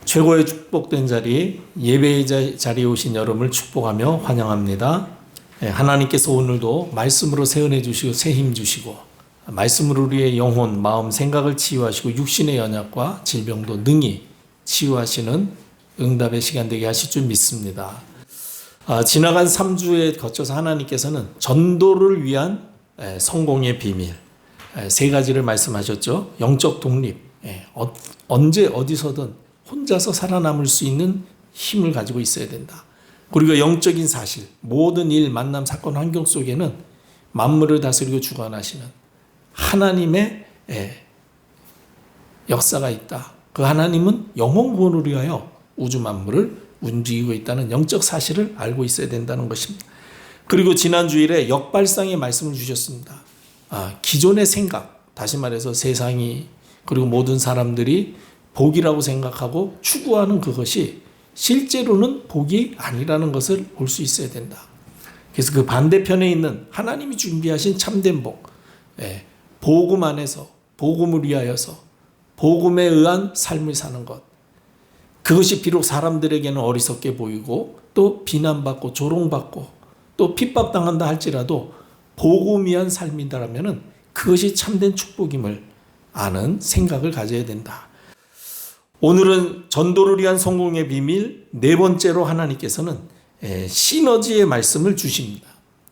최고의 축복된 자리, 예배의 자리에 오신 여러분을 축복하며 환영합니다. 하나님께서 오늘도 말씀으로 세운해 주시고 새 힘 주시고 말씀으로 우리의 영혼, 마음, 생각을 치유하시고 육신의 연약과 질병도 능히 치유하시는 응답의 시간 되게 하실 줄 믿습니다. 지나간 3주에 거쳐서 하나님께서는 전도를 위한 성공의 비밀 세 가지를 말씀하셨죠. 영적 독립, 언제 어디서든 혼자서 살아남을 수 있는 힘을 가지고 있어야 된다. 그리고 영적인 사실, 모든 일, 만남, 사건, 환경 속에는 만물을 다스리고 주관하시는 하나님의 역사가 있다. 그 하나님은 영혼 구원을 위하여 우주 만물을 움직이고 있다는 영적 사실을 알고 있어야 된다는 것입니다. 그리고 지난 주일에 역발상의 말씀을 주셨습니다. 기존의 생각, 다시 말해서 세상이 그리고 모든 사람들이 복이라고 생각하고 추구하는 그것이 실제로는 복이 아니라는 것을 볼 수 있어야 된다. 그래서 그 반대편에 있는 하나님이 준비하신 참된 복, 복음 안에서 복음을 위하여서 복음에 의한 삶을 사는 것, 그것이 비록 사람들에게는 어리석게 보이고 또 비난받고 조롱받고 또 핍박당한다 할지라도 복음 위한 삶이다라면 그것이 참된 축복임을 아는 생각을 가져야 된다. 오늘은 전도를 위한 성공의 비밀 네 번째로 하나님께서는 시너지의 말씀을 주십니다.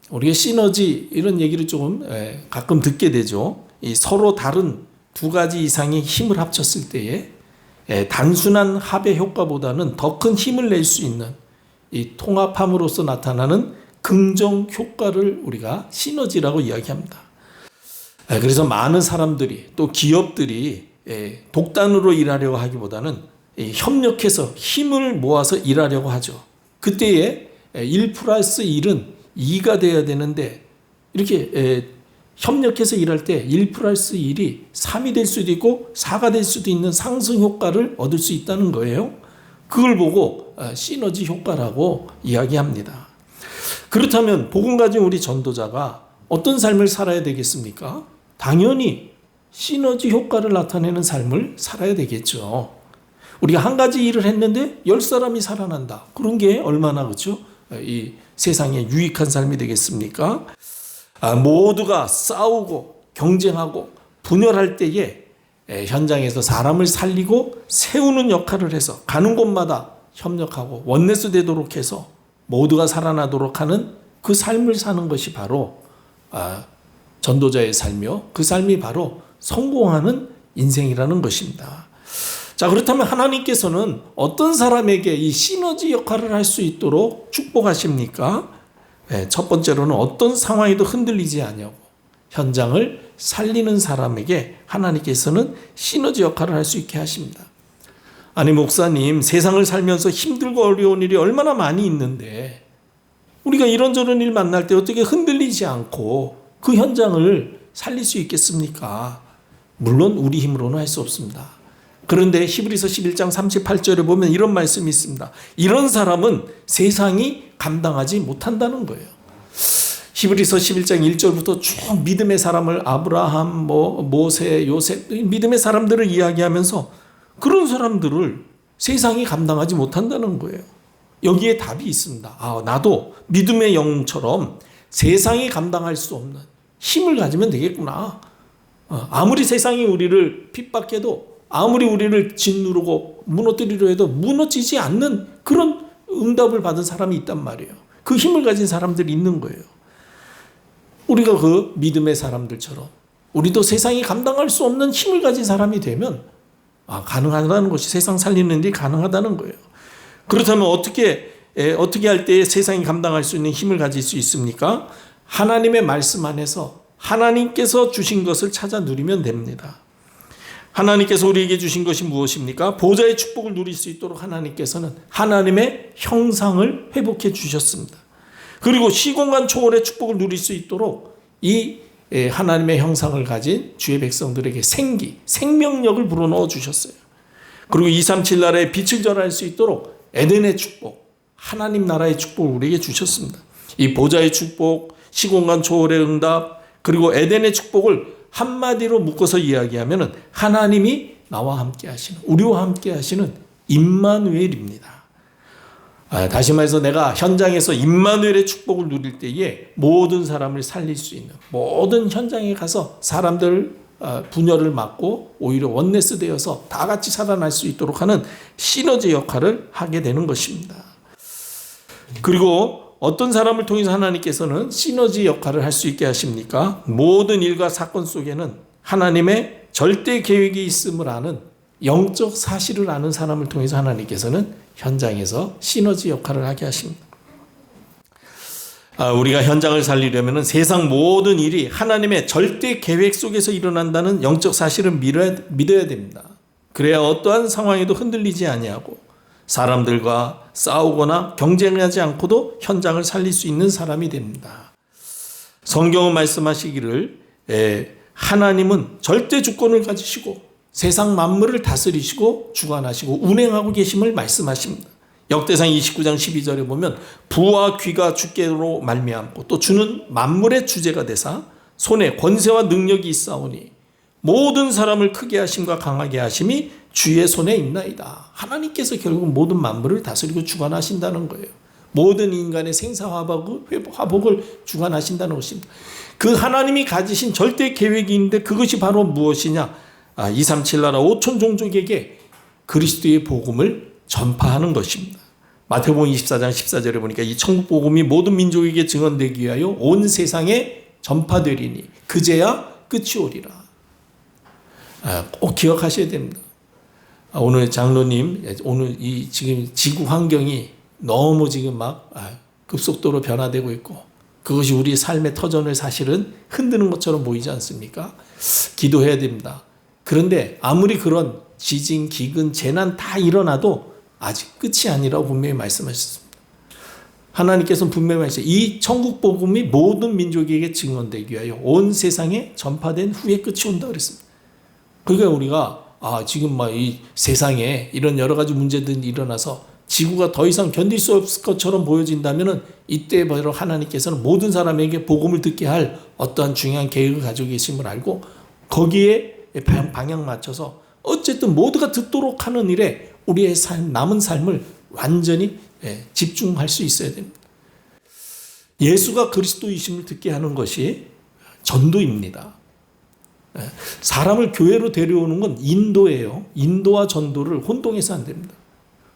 우리가 시너지 이런 얘기를 조금 가끔 듣게 되죠. 이 서로 다른 두 가지 이상의 힘을 합쳤을 때에 단순한 합의 효과보다는 더 큰 힘을 낼 수 있는 이 통합함으로써 나타나는 긍정 효과를 우리가 시너지라고 이야기합니다. 그래서 많은 사람들이 또 기업들이 독단으로 일하려고 하기보다는 협력해서 힘을 모아서 일하려고 하죠. 그때에 1 플러스 1은 2가 돼야 되는데 이렇게 협력해서 일할 때 1 플러스 1이 3이 될 수도 있고 4가 될 수도 있는 상승 효과를 얻을 수 있다는 거예요. 그걸 보고 시너지 효과라고 이야기합니다. 그렇다면 복음 가진 우리 전도자가 어떤 삶을 살아야 되겠습니까? 당연히 시너지 효과를 나타내는 삶을 살아야 되겠죠. 우리가 한 가지 일을 했는데 10사람이 살아난다. 그런 게 얼마나 그렇죠? 이 세상에 유익한 삶이 되겠습니까? 모두가 싸우고 경쟁하고 분열할 때에 현장에서 사람을 살리고 세우는 역할을 해서 가는 곳마다 협력하고 원내스 되도록 해서 모두가 살아나도록 하는 그 삶을 사는 것이 바로 전도자의 삶이요. 그 삶이 바로 성공하는 인생이라는 것입니다. 자, 그렇다면 하나님께서는 어떤 사람에게 이 시너지 역할을 할 수 있도록 축복하십니까? 첫 번째로는 어떤 상황에도 흔들리지 않냐고 현장을 살리는 사람에게 하나님께서는 시너지 역할을 할 수 있게 하십니다. 아니 목사님, 세상을 살면서 힘들고 어려운 일이 얼마나 많이 있는데 우리가 이런저런 일 만날 때 어떻게 흔들리지 않고 그 현장을 살릴 수 있겠습니까? 물론 우리 힘으로는 할 수 없습니다. 그런데 히브리서 11장 38절에 보면 이런 말씀이 있습니다. 이런 사람은 세상이 감당하지 못한다는 거예요. 히브리서 11장 1절부터 쭉 믿음의 사람을 아브라함, 모세, 요셉 믿음의 사람들을 이야기하면서 그런 사람들을 세상이 감당하지 못한다는 거예요. 여기에 답이 있습니다. 나도 믿음의 영웅처럼 세상이 감당할 수 없는 힘을 가지면 되겠구나. 아무리 세상이 우리를 핍박해도 아무리 우리를 짓누르고 무너뜨리려 해도 무너지지 않는 그런 응답을 받은 사람이 있단 말이에요. 그 힘을 가진 사람들이 있는 거예요. 우리가 그 믿음의 사람들처럼 우리도 세상이 감당할 수 없는 힘을 가진 사람이 되면 가능하다는 것이 세상 살리는 일이 가능하다는 거예요. 그렇다면 어떻게 할 때 세상이 감당할 수 있는 힘을 가질 수 있습니까? 하나님의 말씀 안에서 하나님께서 주신 것을 찾아 누리면 됩니다. 하나님께서 우리에게 주신 것이 무엇입니까? 보좌의 축복을 누릴 수 있도록 하나님께서는 하나님의 형상을 회복해 주셨습니다. 그리고 시공간 초월의 축복을 누릴 수 있도록 이 하나님의 형상을 가진 주의 백성들에게 생명력을 불어넣어 주셨어요. 그리고 237 나라의 빛을 전할 수 있도록 에덴의 축복, 하나님 나라의 축복을 우리에게 주셨습니다. 이 보좌의 축복, 시공간 초월의 응답, 그리고 에덴의 축복을 한마디로 묶어서 이야기하면 하나님이 나와 함께 하시는, 우리와 함께 하시는 임마누엘입니다. 다시 말해서 내가 현장에서 임마누엘의 축복을 누릴 때에 모든 사람을 살릴 수 있는, 모든 현장에 가서 사람들 분열을 막고 오히려 원네스 되어서 다 같이 살아날 수 있도록 하는 시너지 역할을 하게 되는 것입니다. 그리고 어떤 사람을 통해서 하나님께서는 시너지 역할을 할 수 있게 하십니까? 모든 일과 사건 속에는 하나님의 절대 계획이 있음을 아는, 영적 사실을 아는 사람을 통해서 하나님께서는 현장에서 시너지 역할을 하게 하십니다. 우리가 현장을 살리려면 세상 모든 일이 하나님의 절대 계획 속에서 일어난다는 영적 사실을 믿어야 됩니다. 그래야 어떠한 상황에도 흔들리지 아니하고 사람들과 싸우거나 경쟁하지 않고도 현장을 살릴 수 있는 사람이 됩니다. 성경은 말씀하시기를 하나님은 절대 주권을 가지시고 세상 만물을 다스리시고 주관하시고 운행하고 계심을 말씀하십니다. 역대상 29장 12절에 보면 부와 귀가 주께로 말미암고 또 주는 만물의 주제가 되사 손에 권세와 능력이 있사오니 모든 사람을 크게 하심과 강하게 하심이 주의 손에 있나이다. 하나님께서 결국 모든 만물을 다스리고 주관하신다는 거예요. 모든 인간의 생사화복을 주관하신다는 것입니다. 그 하나님이 가지신 절대 계획이 있는데 그것이 바로 무엇이냐? 237 나라 5천 종족에게 그리스도의 복음을 전파하는 것입니다. 마태복음 24장 14절에 보니까 이 천국 복음이 모든 민족에게 증언되기 위하여 온 세상에 전파되리니 그제야 끝이 오리라. 꼭 기억하셔야 됩니다. 오늘 장로님, 오늘 이 지금 지구 환경이 너무 지금 막 급속도로 변화되고 있고 그것이 우리 삶의 터전을 사실은 흔드는 것처럼 보이지 않습니까? 기도해야 됩니다. 그런데 아무리 그런 지진, 기근, 재난 다 일어나도 아직 끝이 아니라고 분명히 말씀하셨습니다. 하나님께서는 분명히 말씀하셨어요. 이 천국 복음이 모든 민족에게 증언되기 위하여 온 세상에 전파된 후에 끝이 온다 그랬습니다. 그러니까 우리가 지금 막 이 세상에 이런 여러 가지 문제들이 일어나서 지구가 더 이상 견딜 수 없을 것처럼 보여진다면 이때 바로 하나님께서는 모든 사람에게 복음을 듣게 할 어떠한 중요한 계획을 가지고 계심을 알고 거기에 방향 맞춰서 어쨌든 모두가 듣도록 하는 일에 우리의 남은 삶을 완전히 집중할 수 있어야 됩니다. 예수가 그리스도이심을 듣게 하는 것이 전도입니다. 사람을 교회로 데려오는 건 인도예요. 인도와 전도를 혼동해서 안 됩니다.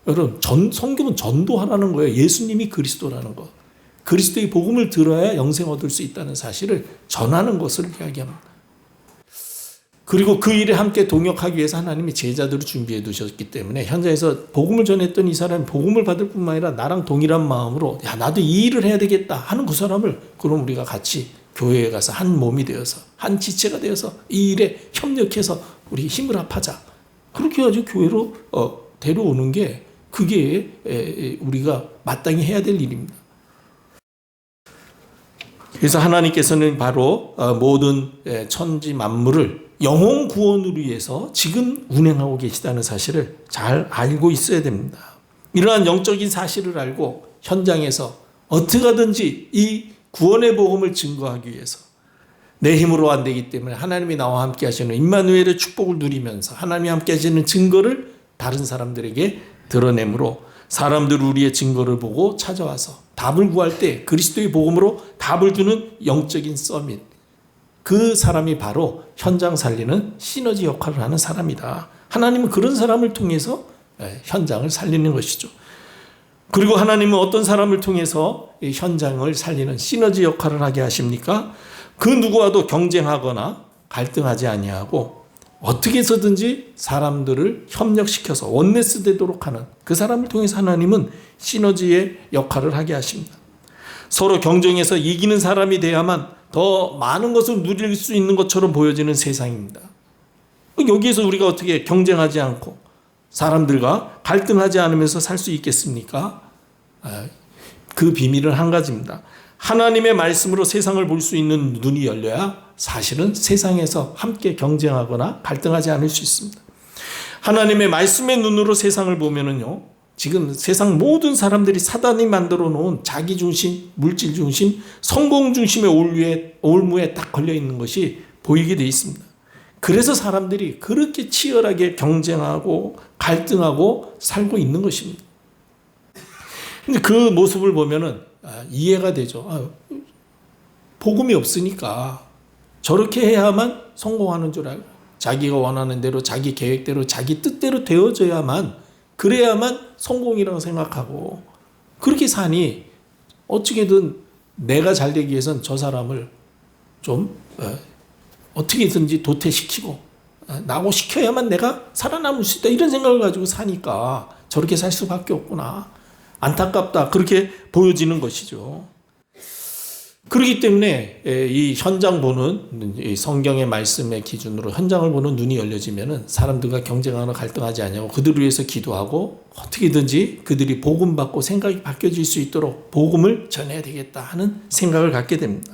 여러분, 성경은 전도하라는 거예요. 예수님이 그리스도라는 거. 그리스도의 복음을 들어야 영생 얻을 수 있다는 사실을 전하는 것을 이야기합니다. 그리고 그 일에 함께 동역하기 위해서 하나님이 제자들을 준비해 두셨기 때문에 현장에서 복음을 전했던 이 사람이 복음을 받을 뿐만 아니라 나랑 동일한 마음으로 나도 이 일을 해야 되겠다 하는 그 사람을 그럼 우리가 같이 교회에 가서 한 몸이 되어서 한 지체가 되어서 이 일에 협력해서 우리 힘을 합하자. 그렇게 해가지고 교회로 데려오는 게 그게 우리가 마땅히 해야 될 일입니다. 그래서 하나님께서는 바로 모든 천지 만물을 영혼 구원을 위해서 지금 운행하고 계시다는 사실을 잘 알고 있어야 됩니다. 이러한 영적인 사실을 알고 현장에서 어떻게 하든지 이 구원의 복음을 증거하기 위해서 내 힘으로 안 되기 때문에 하나님이 나와 함께 하시는 임마누엘의 축복을 누리면서 하나님이 함께 하시는 증거를 다른 사람들에게 드러내므로 사람들 우리의 증거를 보고 찾아와서 답을 구할 때 그리스도의 복음으로 답을 주는 영적인 서밋, 그 사람이 바로 현장 살리는 시너지 역할을 하는 사람이다. 하나님은 그런 사람을 통해서 현장을 살리는 것이죠. 그리고 하나님은 어떤 사람을 통해서 현장을 살리는 시너지 역할을 하게 하십니까? 그 누구와도 경쟁하거나 갈등하지 아니하고 어떻게 해서든지 사람들을 협력시켜서 원네스 되도록 하는 그 사람을 통해서 하나님은 시너지의 역할을 하게 하십니다. 서로 경쟁해서 이기는 사람이 돼야만 더 많은 것을 누릴 수 있는 것처럼 보여지는 세상입니다. 여기에서 우리가 어떻게 경쟁하지 않고 사람들과 갈등하지 않으면서 살 수 있겠습니까? 그 비밀은 한 가지입니다. 하나님의 말씀으로 세상을 볼 수 있는 눈이 열려야 사실은 세상에서 함께 경쟁하거나 갈등하지 않을 수 있습니다. 하나님의 말씀의 눈으로 세상을 보면은요, 지금 세상 모든 사람들이 사단이 만들어 놓은 자기 중심, 물질 중심, 성공 중심의 올무에 딱 걸려 있는 것이 보이게 되어 있습니다. 그래서 사람들이 그렇게 치열하게 경쟁하고 갈등하고 살고 있는 것입니다. 근데 그 모습을 보면은 이해가 되죠. 복음이 없으니까 저렇게 해야만 성공하는 줄 알고 자기가 원하는 대로 자기 계획대로 자기 뜻대로 되어져야만 그래야만 성공이라고 생각하고 그렇게 사니 어떻게든 내가 잘 되기 위해선 저 사람을 좀 어떻게든지 도태시키고 낙오시켜야만 내가 살아남을 수 있다 이런 생각을 가지고 사니까 저렇게 살 수밖에 없구나. 안타깝다. 그렇게 보여지는 것이죠. 그렇기 때문에 이 현장 보는 이 성경의 말씀의 기준으로 현장을 보는 눈이 열려지면은 사람들과 경쟁하거나 갈등하지 않냐고 그들을 위해서 기도하고 어떻게든지 그들이 복음 받고 생각이 바뀌어질 수 있도록 복음을 전해야 되겠다 하는 생각을 갖게 됩니다.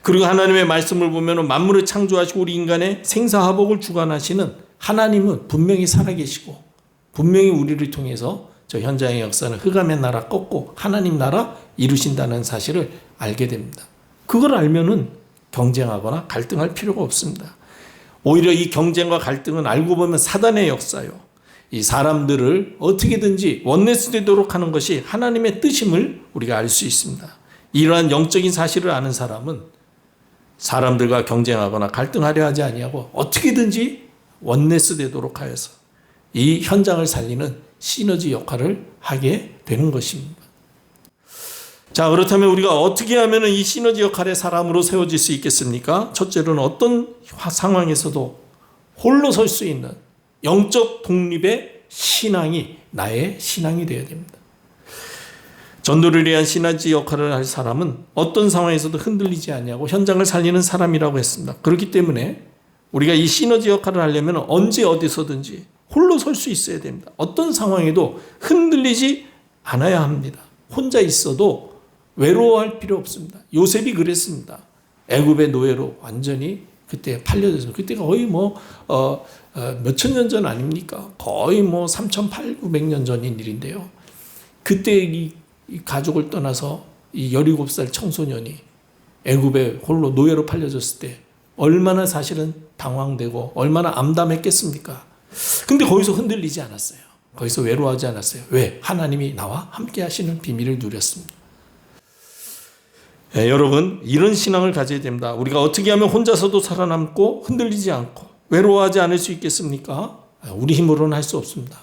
그리고 하나님의 말씀을 보면은 만물을 창조하시고 우리 인간의 생사화복을 주관하시는 하나님은 분명히 살아계시고 분명히 우리를 통해서 저 현장의 역사는 흑암의 나라 꺾고 하나님 나라 이루신다는 사실을 알게 됩니다. 그걸 알면은 경쟁하거나 갈등할 필요가 없습니다. 오히려 이 경쟁과 갈등은 알고 보면 사단의 역사요. 이 사람들을 어떻게든지 원내스 되도록 하는 것이 하나님의 뜻임을 우리가 알 수 있습니다. 이러한 영적인 사실을 아는 사람은 사람들과 경쟁하거나 갈등하려 하지 아니하고 어떻게든지 원내스 되도록 하여서 이 현장을 살리는 시너지 역할을 하게 되는 것입니다. 자, 그렇다면 우리가 어떻게 하면 이 시너지 역할의 사람으로 세워질 수 있겠습니까? 첫째로는 어떤 상황에서도 홀로 설 수 있는 영적 독립의 신앙이 나의 신앙이 되어야 됩니다. 전도를 위한 시너지 역할을 할 사람은 어떤 상황에서도 흔들리지 않냐고 현장을 살리는 사람이라고 했습니다. 그렇기 때문에 우리가 이 시너지 역할을 하려면 언제 어디서든지 홀로 설 수 있어야 됩니다. 어떤 상황에도 흔들리지 않아야 합니다. 혼자 있어도 외로워할 필요 없습니다. 요셉이 그랬습니다. 애굽의 노예로 완전히 그때 팔려져서 그때가 거의 몇천 년 전 아닙니까? 거의 3,800년 전인 일인데요. 그때 이 가족을 떠나서 이 17살 청소년이 애굽에 홀로 노예로 팔려졌을 때 얼마나 사실은 당황되고 얼마나 암담했겠습니까? 근데 거기서 흔들리지 않았어요. 거기서 외로워하지 않았어요. 왜? 하나님이 나와 함께 하시는 비밀을 누렸습니다. 여러분, 이런 신앙을 가져야 됩니다. 우리가 어떻게 하면 혼자서도 살아남고 흔들리지 않고 외로워하지 않을 수 있겠습니까? 우리 힘으로는 할 수 없습니다.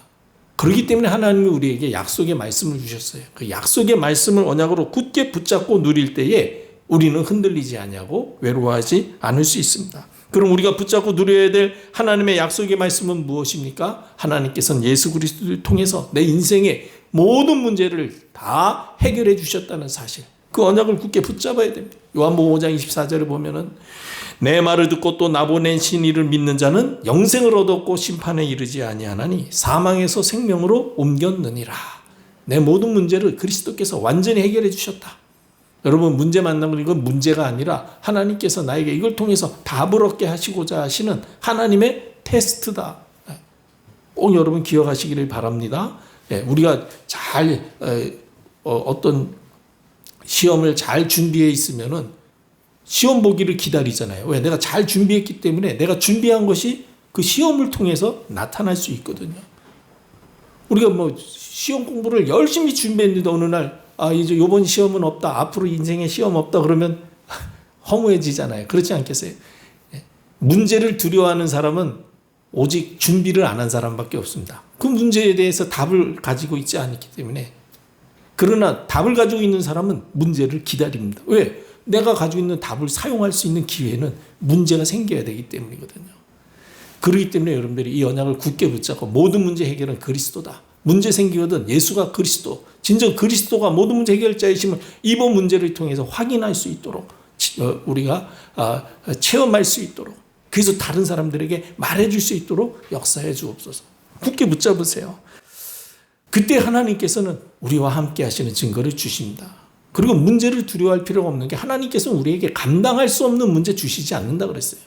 그렇기 때문에 하나님이 우리에게 약속의 말씀을 주셨어요. 그 약속의 말씀을 언약으로 굳게 붙잡고 누릴 때에 우리는 흔들리지 않냐고 외로워하지 않을 수 있습니다. 그럼 우리가 붙잡고 누려야 될 하나님의 약속의 말씀은 무엇입니까? 하나님께서는 예수 그리스도를 통해서 내 인생의 모든 문제를 다 해결해 주셨다는 사실. 그 언약을 굳게 붙잡아야 됩니다. 요한복음 5장 24절을 보면은 내 말을 듣고 또 나보낸 신이를 믿는 자는 영생을 얻었고 심판에 이르지 아니하나니 사망에서 생명으로 옮겼느니라. 내 모든 문제를 그리스도께서 완전히 해결해 주셨다. 여러분, 문제 만나면 이건 문제가 아니라 하나님께서 나에게 이걸 통해서 답을 얻게 하시고자 하시는 하나님의 테스트다. 꼭 여러분 기억하시기를 바랍니다. 우리가 잘 어떤 시험을 잘 준비해 있으면은 시험 보기를 기다리잖아요. 왜? 내가 잘 준비했기 때문에 내가 준비한 것이 그 시험을 통해서 나타날 수 있거든요. 우리가 시험 공부를 열심히 준비했는데 어느 날 이제 이번 시험은 없다. 앞으로 인생에 시험 없다. 그러면 허무해지잖아요. 그렇지 않겠어요? 문제를 두려워하는 사람은 오직 준비를 안 한 사람밖에 없습니다. 그 문제에 대해서 답을 가지고 있지 않기 때문에. 그러나 답을 가지고 있는 사람은 문제를 기다립니다. 왜? 내가 가지고 있는 답을 사용할 수 있는 기회는 문제가 생겨야 되기 때문이거든요. 그렇기 때문에 여러분들이 이 언약을 굳게 붙잡고 모든 문제 해결은 그리스도다. 문제 생기거든 예수가 그리스도, 진정 그리스도가 모든 문제 해결자이심을 이번 문제를 통해서 확인할 수 있도록 우리가 체험할 수 있도록, 그래서 다른 사람들에게 말해줄 수 있도록 역사해 주옵소서. 굳게 붙잡으세요. 그때 하나님께서는 우리와 함께 하시는 증거를 주십니다. 그리고 문제를 두려워할 필요가 없는 게 하나님께서는 우리에게 감당할 수 없는 문제 주시지 않는다 그랬어요.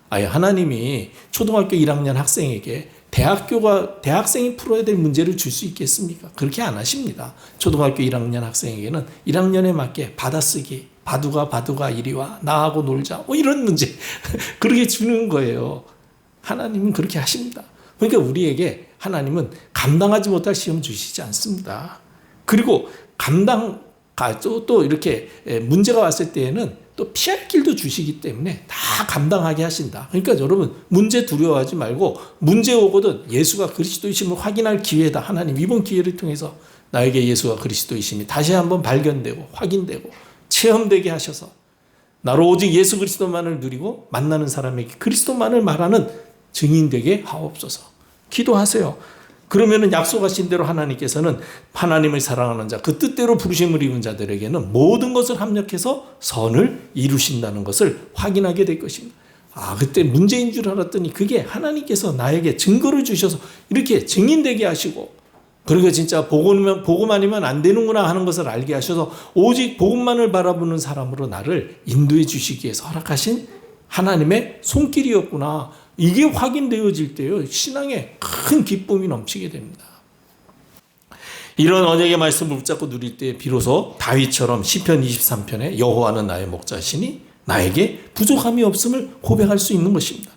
아예 하나님이 초등학교 1학년 학생에게 대학생이 풀어야 될 문제를 줄 수 있겠습니까? 그렇게 안 하십니다. 초등학교 1학년 학생에게는 1학년에 맞게 받아쓰기, 바두가 이리 와, 나하고 놀자, 이런 문제 그렇게 주는 거예요. 하나님은 그렇게 하십니다. 그러니까 우리에게 하나님은 감당하지 못할 시험 주시지 않습니다. 그리고 또 이렇게 문제가 왔을 때에는 또 피할 길도 주시기 때문에 다 감당하게 하신다. 그러니까 여러분 문제 두려워하지 말고 문제 오거든 예수가 그리스도이심을 확인할 기회다. 하나님 이번 기회를 통해서 나에게 예수가 그리스도이심이 다시 한번 발견되고 확인되고 체험되게 하셔서 나로 오직 예수 그리스도만을 누리고 만나는 사람에게 그리스도만을 말하는 증인 되게 하옵소서. 기도하세요. 그러면은 약속하신 대로 하나님께서는 하나님을 사랑하는 자, 그 뜻대로 부르심을 입은 자들에게는 모든 것을 합력해서 선을 이루신다는 것을 확인하게 될 것입니다. 그때 문제인 줄 알았더니 그게 하나님께서 나에게 증거를 주셔서 이렇게 증인되게 하시고, 그리고 진짜 복음만이면 안 되는구나 하는 것을 알게 하셔서 오직 복음만을 바라보는 사람으로 나를 인도해 주시기 위해서 허락하신 하나님의 손길이었구나. 이게 확인되어질 때요, 신앙에 큰 기쁨이 넘치게 됩니다. 이런 언약의 말씀을 붙잡고 누릴 때 비로소 다윗처럼 시편 23편에 여호와는 나의 목자시니 나에게 부족함이 없음을 고백할 수 있는 것입니다.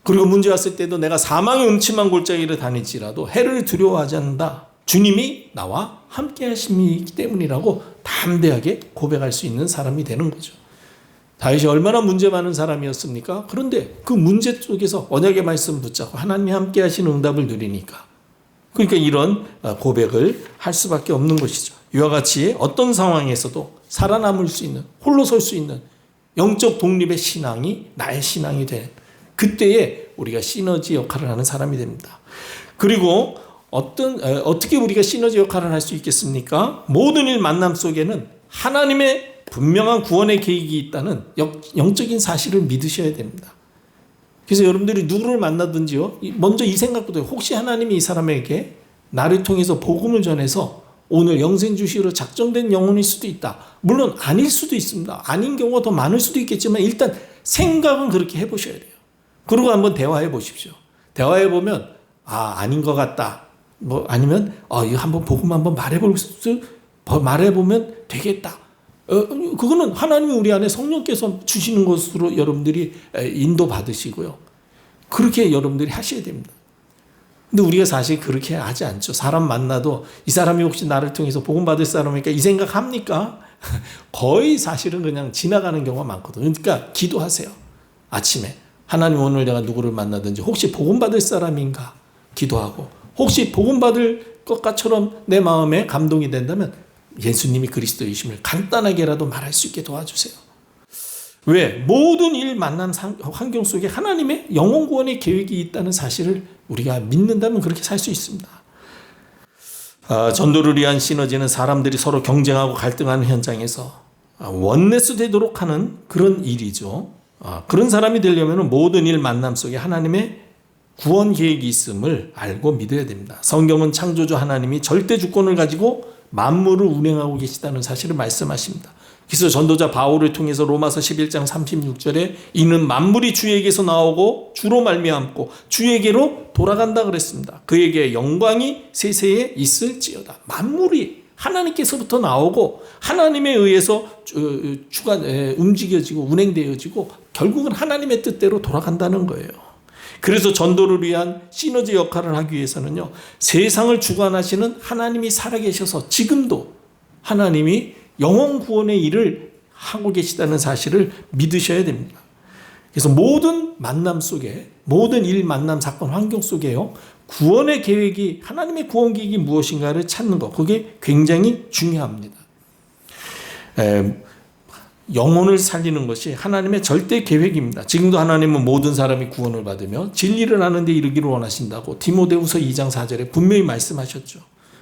그리고 문제 왔을 때도 내가 사망의 음침한 골짜기를 다닐지라도 해를 두려워하지 않는다. 주님이 나와 함께 하심이기 때문이라고 담대하게 고백할 수 있는 사람이 되는 거죠. 다윗이 얼마나 문제 많은 사람이었습니까? 그런데 그 문제 속에서 언약의 말씀 붙잡고 하나님이 함께 하시는 응답을 누리니까, 그러니까 이런 고백을 할 수밖에 없는 것이죠. 이와 같이 어떤 상황에서도 살아남을 수 있는, 홀로 설 수 있는 영적 독립의 신앙이 나의 신앙이 된 그때에 우리가 시너지 역할을 하는 사람이 됩니다. 그리고 어떻게 우리가 시너지 역할을 할 수 있겠습니까? 모든 일 만남 속에는 하나님의 분명한 구원의 계획이 있다는 영적인 사실을 믿으셔야 됩니다. 그래서 여러분들이 누구를 만나든지요, 먼저 이 생각부터 해요. 혹시 하나님이 이 사람에게 나를 통해서 복음을 전해서 오늘 영생 주시로 작정된 영혼일 수도 있다. 물론 아닐 수도 있습니다. 아닌 경우가 더 많을 수도 있겠지만 일단 생각은 그렇게 해보셔야 돼요. 그리고 한번 대화해 보십시오. 대화해 보면 아닌 것 같다. 아니면 이거 한번 복음 한번 말해보면 되겠다. 그거는 하나님이 우리 안에 성령께서 주시는 것으로 여러분들이 인도 받으시고요. 그렇게 여러분들이 하셔야 됩니다. 근데 우리가 사실 그렇게 하지 않죠. 사람 만나도 이 사람이 혹시 나를 통해서 복음 받을 사람이니까 이 생각 합니까? 거의 사실은 그냥 지나가는 경우가 많거든요. 그러니까 기도하세요. 아침에 하나님 오늘 내가 누구를 만나든지 혹시 복음 받을 사람인가 기도하고, 혹시 복음 받을 것처럼 내 마음에 감동이 된다면 예수님이 그리스도이심을 간단하게라도 말할 수 있게 도와주세요. 왜? 모든 일 만난 환경 속에 하나님의 영혼 구원의 계획이 있다는 사실을 우리가 믿는다면 그렇게 살 수 있습니다. 전도를 위한 시너지는 사람들이 서로 경쟁하고 갈등하는 현장에서 원네스 되도록 하는 그런 일이죠. 그런 사람이 되려면 모든 일 만남 속에 하나님의 구원 계획이 있음을 알고 믿어야 됩니다. 성경은 창조주 하나님이 절대 주권을 가지고 만물을 운행하고 계시다는 사실을 말씀하십니다. 그래서 전도자 바울을 통해서 로마서 11장 36절에 이는 만물이 주에게서 나오고 주로 말미암고 주에게로 돌아간다 그랬습니다. 그에게 영광이 세세에 있을지어다. 만물이 하나님께서부터 나오고 하나님에 의해서 움직여지고 운행되어지고 결국은 하나님의 뜻대로 돌아간다는 거예요. 그래서 전도를 위한 시너지 역할을 하기 위해서는요, 세상을 주관하시는 하나님이 살아계셔서 지금도 하나님이 영혼 구원의 일을 하고 계시다는 사실을 믿으셔야 됩니다. 그래서 모든 만남 속에, 모든 일, 만남, 사건, 환경 속에요, 구원의 계획이, 하나님의 구원 계획이 무엇인가를 찾는 것, 그게 굉장히 중요합니다. 영혼을 살리는 것이 하나님의 절대 계획입니다. 지금도 하나님은 모든 사람이 구원을 받으며 진리를 아는 데 이르기를 원하신다고 디모데후서 2장 4절에 분명히 말씀하셨죠.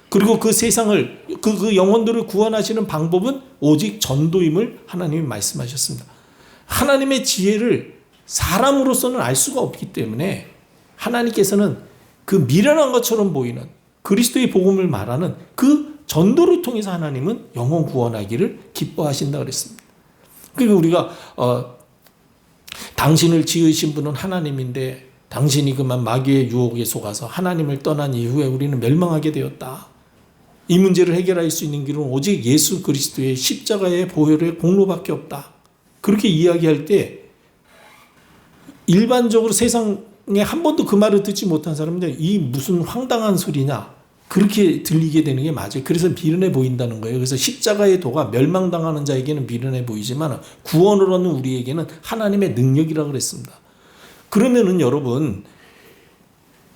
그리고 그 세상을, 그 영혼들을 구원하시는 방법은 오직 전도임을 하나님이 말씀하셨습니다. 하나님의 지혜를 사람으로서는 알 수가 없기 때문에 하나님께서는 그 미련한 것처럼 보이는 그리스도의 복음을 말하는 그 전도를 통해서 하나님은 영혼 구원하기를 기뻐하신다 그랬습니다. 그리고 우리가 당신을 지으신 분은 하나님인데 당신이 그만 마귀의 유혹에 속아서 하나님을 떠난 이후에 우리는 멸망하게 되었다. 이 문제를 해결할 수 있는 길은 오직 예수 그리스도의 십자가의 보혈의 공로밖에 없다. 그렇게 이야기할 때 일반적으로 세상 한 번도 그 말을 듣지 못한 사람인데 이 무슨 황당한 소리냐 그렇게 들리게 되는 게 맞아요. 그래서 미련해 보인다는 거예요. 그래서 십자가의 도가 멸망당하는 자에게는 미련해 보이지만 구원을 얻는 우리에게는 하나님의 능력이라고 그랬습니다. 그러면은 여러분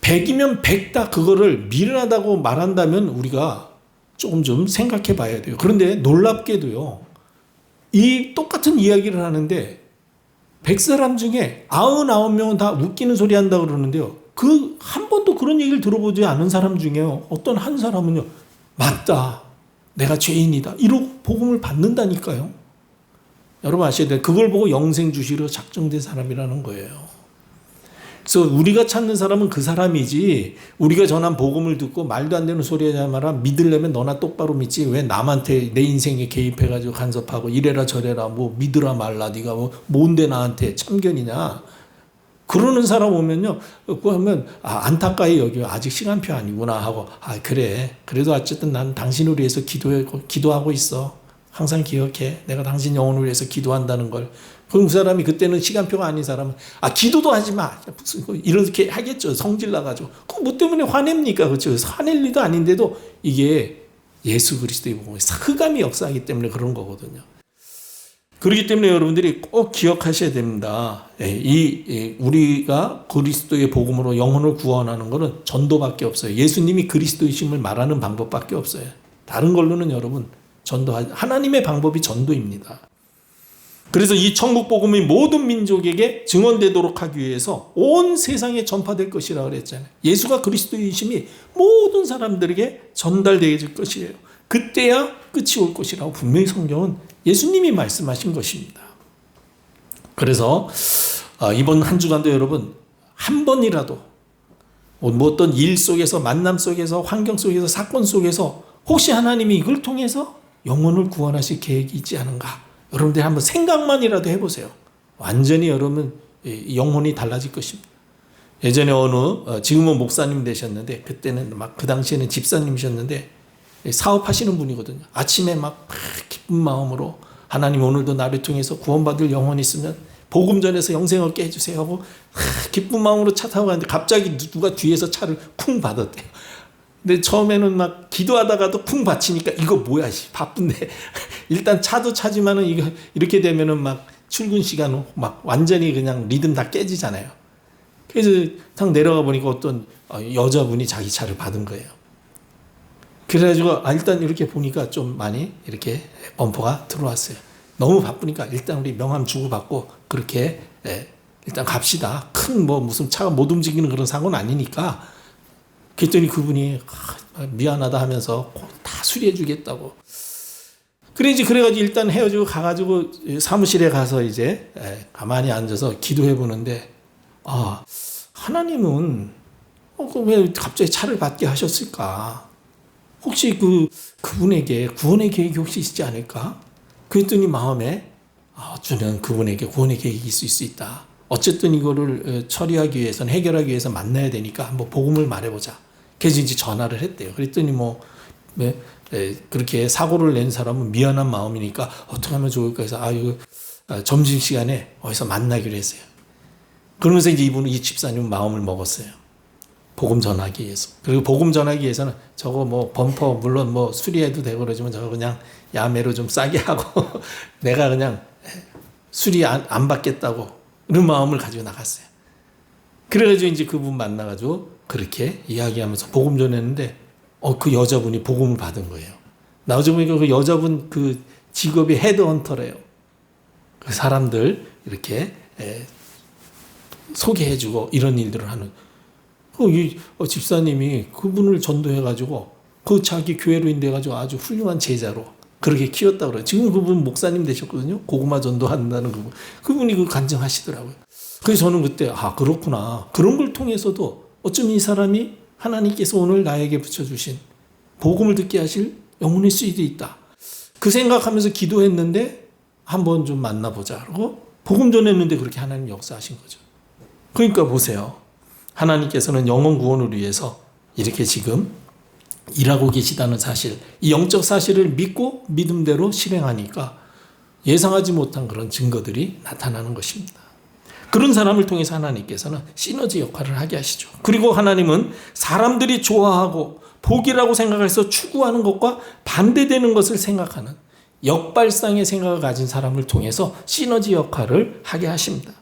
100이면 100다 그거를 미련하다고 말한다면 우리가 조금 좀 생각해 봐야 돼요. 그런데 놀랍게도요. 이 똑같은 이야기를 하는데 100사람 중에 99명은 다 웃기는 소리 한다고 그러는데요. 그 한 번도 그런 얘기를 들어보지 않은 사람 중에요. 어떤 한 사람은요. 맞다. 내가 죄인이다. 이러고 복음을 받는다니까요. 여러분 아셔야 돼요. 그걸 보고 영생 주시러 작정된 사람이라는 거예요. 그래서 우리가 찾는 사람은 그 사람이지 우리가 전한 복음을 듣고 말도 안 되는 소리 하지 마라 믿으려면 너나 똑바로 믿지 왜 남한테 내 인생에 개입해가지고 간섭하고 이래라 저래라 뭐 믿으라 말라 네가 뭐 뭔데 나한테 참견이냐 그러는 사람 오면요 그러면 안타까이 여기 아직 시간표 아니구나 하고 그래 그래도 어쨌든 난 당신을 위해서 기도하고 있어 항상 기억해 내가 당신 영혼을 위해서 기도한다는 걸 그럼 그 사람이 그때는 시간표가 아닌 사람은 기도도 하지 마 이렇게 하겠죠 성질 나가지고 그 뭐 때문에 화냅니까 그렇죠 화낼 일도 아닌데도 이게 예수 그리스도의 복음이 흑암이 역사하기 때문에 그런 거거든요. 그렇기 때문에 여러분들이 꼭 기억하셔야 됩니다. 우리가 그리스도의 복음으로 영혼을 구원하는 것은 전도밖에 없어요. 예수님이 그리스도이심을 말하는 방법밖에 없어요. 다른 걸로는 여러분 하나님의 방법이 전도입니다. 그래서 이 천국 복음이 모든 민족에게 증언되도록 하기 위해서 온 세상에 전파될 것이라고 그랬잖아요. 예수가 그리스도이심이 모든 사람들에게 전달될 것이에요. 그때야 끝이 올 것이라고 분명히 성경은 예수님이 말씀하신 것입니다. 그래서 이번 한 주간도 여러분 한 번이라도 뭐 어떤 일 속에서 만남 속에서 환경 속에서 사건 속에서 혹시 하나님이 이걸 통해서 영혼을 구원하실 계획이 있지 않은가 여러분들 한번 생각만이라도 해보세요. 완전히 여러분 영혼이 달라질 것입니다. 예전에 지금은 목사님 되셨는데 그때는 막 그 당시에는 집사님이셨는데 사업하시는 분이거든요. 아침에 막 기쁜 마음으로 하나님 오늘도 나를 통해서 구원받을 영혼이 있으면 복음 전해서 영생 얻게 해주세요 하고 기쁜 마음으로 차 타고 가는데 갑자기 누가 뒤에서 차를 쿵 받았대요. 근데 처음에는 막 기도하다가도 쿵 받치니까 이거 뭐야 바쁜데 일단 차도 차지만은 이거 이렇게 되면은 막 출근 시간 막 완전히 그냥 리듬 다 깨지잖아요. 그래서 탁 내려가 보니까 어떤 여자분이 자기 차를 받은 거예요. 그래가지고 일단 이렇게 보니까 좀 많이 이렇게 범퍼가 들어왔어요. 너무 바쁘니까 일단 우리 명함 주고받고 그렇게 일단 갑시다. 큰 뭐 무슨 차가 못 움직이는 그런 사고는 아니니까. 그랬더니 그분이 미안하다 하면서 다 수리해 주겠다고. 그래가지고 일단 헤어지고 가가지고 사무실에 가서 이제 가만히 앉아서 기도해 보는데 하나님은 왜 갑자기 차를 받게 하셨을까? 혹시 그분에게 구원의 계획이 혹시 있지 않을까? 그랬더니 마음에 주는 그분에게 구원의 계획이 있을 수 있다. 어쨌든 이거를 처리하기 위해서는 해결하기 위해서 만나야 되니까 한번 복음을 말해보자. 그래서 이제 전화를 했대요. 그랬더니 그렇게 사고를 낸 사람은 미안한 마음이니까 어떻게 하면 좋을까 해서 점심시간에 어디서 만나기로 했어요. 그러면서 이제 이 집사님은 마음을 먹었어요. 복음 전하기 위해서. 그리고 복음 전하기 위해서는 저거 범퍼 물론 수리해도 되고 그러지만 저거 그냥 야매로 좀 싸게 하고 내가 그냥 수리 안 받겠다고 이런 마음을 가지고 나갔어요. 그래가지고 이제 그분 만나가지고 그렇게 이야기하면서 복음 전했는데 그 여자분이 복음을 받은 거예요. 나중에 보니까 그 여자분 그 직업이 헤드헌터래요. 그 사람들 이렇게 소개해주고 이런 일들을 하는. 집사님이 그분을 전도해가지고 그 자기 교회로 인돼가지고 아주 훌륭한 제자로 그렇게 키웠다고 그래요. 지금 그분 목사님 되셨거든요. 고구마 전도한다는 그분. 그분이 간증하시더라고요. 그래서 저는 그때 그렇구나. 그런 걸 통해서도 어쩌면 이 사람이 하나님께서 오늘 나에게 붙여주신 복음을 듣게 하실 영혼일 수도 있다. 그 생각하면서 기도했는데 한번 좀 만나보자. 그러고 복음 전했는데 그렇게 하나님 역사하신 거죠. 그러니까 보세요. 하나님께서는 영혼 구원을 위해서 이렇게 지금 일하고 계시다는 사실, 이 영적 사실을 믿고 믿음대로 실행하니까 예상하지 못한 그런 증거들이 나타나는 것입니다. 그런 사람을 통해서 하나님께서는 시너지 역할을 하게 하시죠. 그리고 하나님은 사람들이 좋아하고 복이라고 생각해서 추구하는 것과 반대되는 것을 생각하는 역발상의 생각을 가진 사람을 통해서 시너지 역할을 하게 하십니다.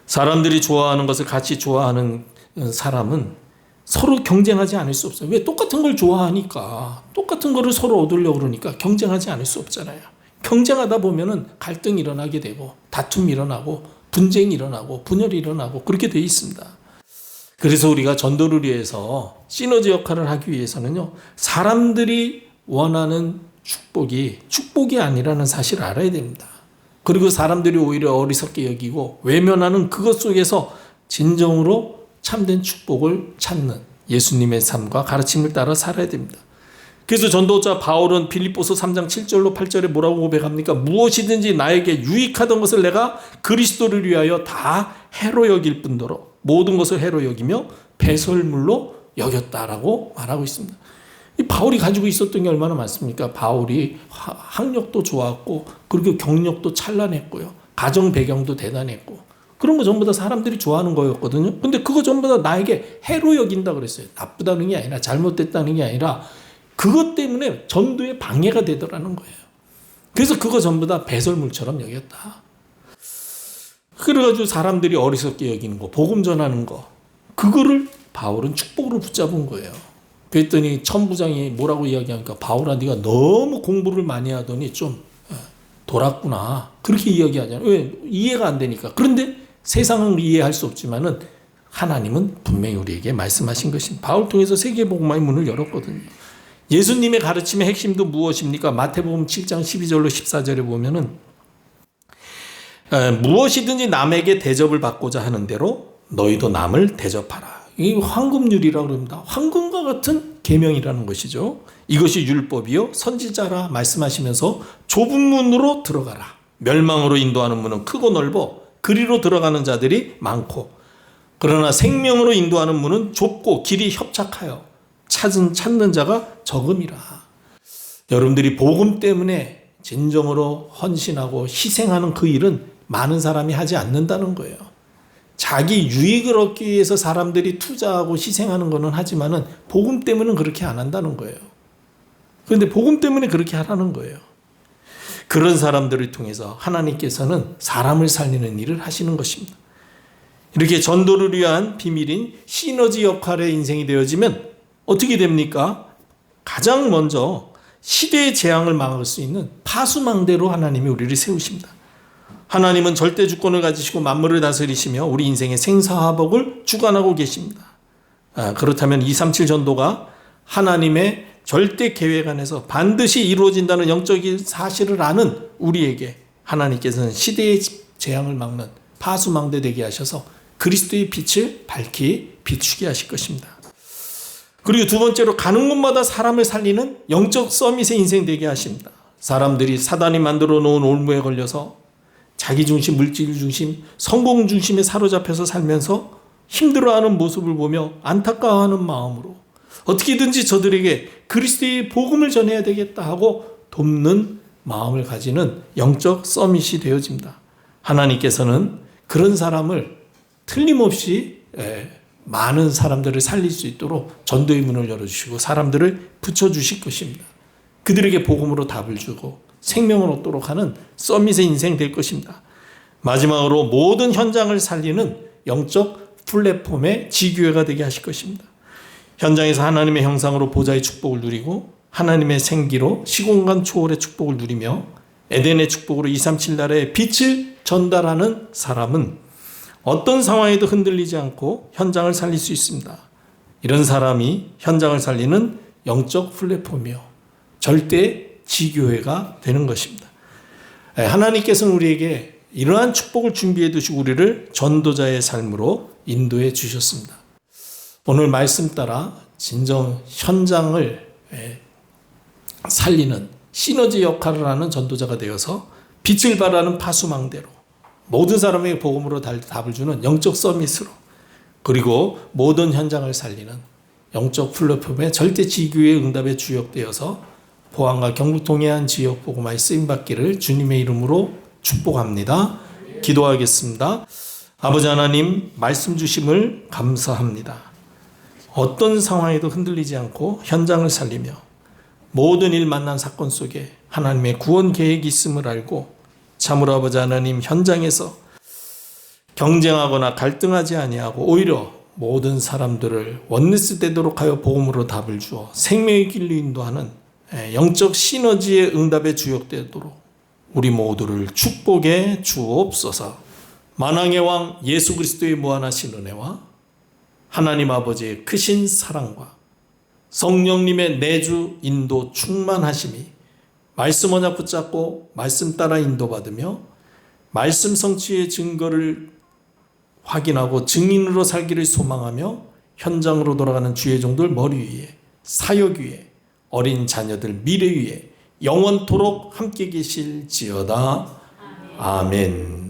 사람들이 좋아하는 것을 같이 좋아하는 사람은 서로 경쟁하지 않을 수 없어요. 왜? 똑같은 걸 좋아하니까. 똑같은 거를 서로 얻으려고 그러니까 경쟁하지 않을 수 없잖아요. 경쟁하다 보면은 갈등이 일어나게 되고 다툼이 일어나고 분쟁이 일어나고 분열이 일어나고 그렇게 되어 있습니다. 그래서 우리가 전도를 위해서 시너지 역할을 하기 위해서는요, 사람들이 원하는 축복이 아니라는 사실을 알아야 됩니다. 그리고 사람들이 오히려 어리석게 여기고 외면하는 그것 속에서 진정으로 참된 축복을 찾는 예수님의 삶과 가르침을 따라 살아야 됩니다. 그래서 전도자 바울은 빌립보서 3장 7절로 8절에 뭐라고 고백합니까? 무엇이든지 나에게 유익하던 것을 내가 그리스도를 위하여 다 해로 여길 뿐더러 모든 것을 해로 여기며 배설물로 여겼다라고 말하고 있습니다. 이 바울이 가지고 있었던 게 얼마나 많습니까? 바울이 학력도 좋았고 그리고 경력도 찬란했고요. 가정 배경도 대단했고 그런 거 전부 다 사람들이 좋아하는 거였거든요. 근데 그거 전부 다 나에게 해로 여긴다 그랬어요. 나쁘다는 게 아니라 잘못됐다는 게 아니라 그것 때문에 전도에 방해가 되더라는 거예요. 그래서 그거 전부 다 배설물처럼 여겼다. 그래가지고 사람들이 어리석게 여기는 거, 복음 전하는 거, 그거를 바울은 축복으로 붙잡은 거예요. 그랬더니 천부장이 뭐라고 이야기하니까 바울아 네가 너무 공부를 많이 하더니 좀 돌았구나. 그렇게 이야기하잖아요. 왜? 이해가 안 되니까. 그런데 세상은 이해할 수 없지만은 하나님은 분명히 우리에게 말씀하신 것입니다. 바울 통해서 세계복음화의 문을 열었거든요. 예수님의 가르침의 핵심도 무엇입니까? 마태복음 7장 12절로 14절에 보면은 무엇이든지 남에게 대접을 받고자 하는 대로 너희도 남을 대접하라. 이 황금률이라고 그럽니다. 황금과 같은 계명이라는 것이죠. 이것이 율법이요 선지자라 말씀하시면서 좁은 문으로 들어가라. 멸망으로 인도하는 문은 크고 넓어 그리로 들어가는 자들이 많고 그러나 생명으로 인도하는 문은 좁고 길이 협착하여 찾는 자가 적음이라. 여러분들이 복음 때문에 진정으로 헌신하고 희생하는 그 일은 많은 사람이 하지 않는다는 거예요. 자기 유익을 얻기 위해서 사람들이 투자하고 희생하는 거는 하지만은 복음 때문은 그렇게 안 한다는 거예요. 그런데 복음 때문에 그렇게 하라는 거예요. 그런 사람들을 통해서 하나님께서는 사람을 살리는 일을 하시는 것입니다. 이렇게 전도를 위한 비밀인 시너지 역할의 인생이 되어지면 어떻게 됩니까? 가장 먼저 시대의 재앙을 막을 수 있는 파수망대로 하나님이 우리를 세우십니다. 하나님은 절대 주권을 가지시고 만물을 다스리시며 우리 인생의 생사화복을 주관하고 계십니다. 그렇다면 237 전도가 하나님의 절대 계획 안에서 반드시 이루어진다는 영적인 사실을 아는 우리에게 하나님께서는 시대의 재앙을 막는 파수망대 되게 하셔서 그리스도의 빛을 밝히 비추게 하실 것입니다. 그리고 두 번째로 가는 곳마다 사람을 살리는 영적 서밋의 인생 되게 하십니다. 사람들이 사단이 만들어 놓은 올무에 걸려서 자기 중심, 물질 중심, 성공 중심에 사로잡혀서 살면서 힘들어하는 모습을 보며 안타까워하는 마음으로 어떻게든지 저들에게 그리스도의 복음을 전해야 되겠다 하고 돕는 마음을 가지는 영적 서밋이 되어집니다. 하나님께서는 그런 사람을 틀림없이 많은 사람들을 살릴 수 있도록 전도의 문을 열어주시고 사람들을 붙여주실 것입니다. 그들에게 복음으로 답을 주고 생명을 얻도록 하는 서밋의 인생 될 것입니다. 마지막으로 모든 현장을 살리는 영적 플랫폼의 지교회가 되게 하실 것입니다. 현장에서 하나님의 형상으로 보좌의 축복을 누리고 하나님의 생기로 시공간 초월의 축복을 누리며 에덴의 축복으로 237 나라의 빛을 전달하는 사람은 어떤 상황에도 흔들리지 않고 현장을 살릴 수 있습니다. 이런 사람이 현장을 살리는 영적 플랫폼이요 절대 지교회가 되는 것입니다. 하나님께서는 우리에게 이러한 축복을 준비해 두시고 우리를 전도자의 삶으로 인도해 주셨습니다. 오늘 말씀 따라 진정 현장을 살리는 시너지 역할을 하는 전도자가 되어서 빛을 발하는 파수망대로 모든 사람에게 복음으로 답을 주는 영적 서밋으로 그리고 모든 현장을 살리는 영적 플랫폼의 절대 지교회의 응답에 주역되어서 포항과 경북 동해안 지역 복음화에 쓰임받기를 주님의 이름으로 축복합니다. 기도하겠습니다. 아버지 하나님, 말씀 주심을 감사합니다. 어떤 상황에도 흔들리지 않고 현장을 살리며 모든 일 만난 사건 속에 하나님의 구원 계획이 있음을 알고 참으로 아버지 하나님, 현장에서 경쟁하거나 갈등하지 아니하고 오히려 모든 사람들을 원리스 되도록 하여 복음으로 답을 주어 생명의 길로 인도하는 영적 시너지의 응답에 주역되도록 우리 모두를 축복해 주옵소서. 만왕의 왕 예수 그리스도의 무한하신 은혜와 하나님 아버지의 크신 사랑과 성령님의 내주 인도 충만하심이 말씀 언약 붙잡고 말씀 따라 인도받으며 말씀 성취의 증거를 확인하고 증인으로 살기를 소망하며 현장으로 돌아가는 주의 종들 머리 위에, 사역 위에, 어린 자녀들 미래 위에 영원토록 함께 계실지어다. 아멘.